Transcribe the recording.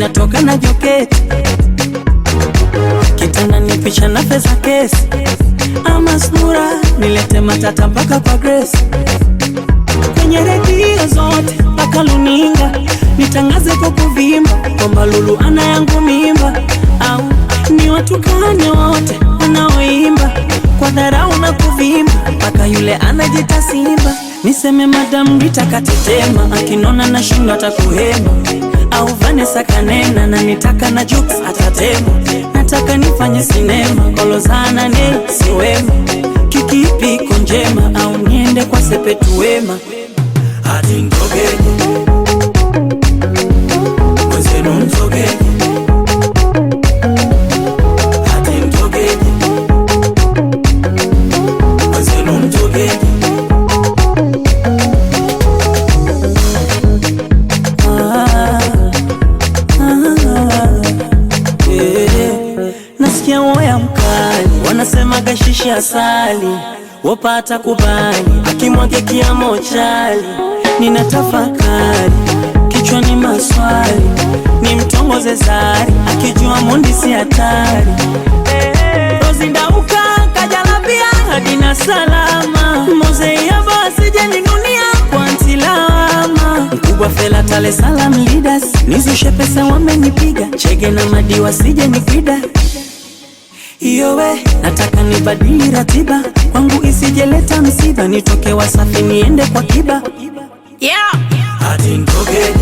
minatoka na joketi. Kitanda ni picha na pesa kesi. Ama sura nilete matata mpaka kwa Grace. Kwenye redio zote mpaka luninga nitangaze kwa kuvimba kwamba Lulu ana yangu mimba. Au ni watukane wote wanaoimba kwa dharau na kuvimba mpaka yule anajita Simba. Niseme Madam Rita katetema akinona na shindo atakuhema. Au Vanessa kanena na nitaka na jokes atatema. Nataka nifanye sinema kolozana ne siwema. Kikipi konjema au niende kwa Sepetu Wema. Hadi ntogeje mwenzenu mtogeje. Hadi ntogeje mwenzenu mtogeje. Nasikia woya mkali wanasema gashishi asali wapata kubali akimwage kiamo chali. Ninatafakari kichwani maswali ni mtongoze Zari akijua mundi si hatari. Rozindauka kajalabia hadi na salama. Mozea basi jeni dunia kwa ntilama. Mkubwa Fela Tale Salam Leaders nizushe pesa wamenipiga. Chege na Madiwa sije nipida. Iyowe nataka nibadili ratiba kwangu isijeleta msiba. Nitoke Wasafi niende kwa Kiba. Yeah. Hadi ntogeje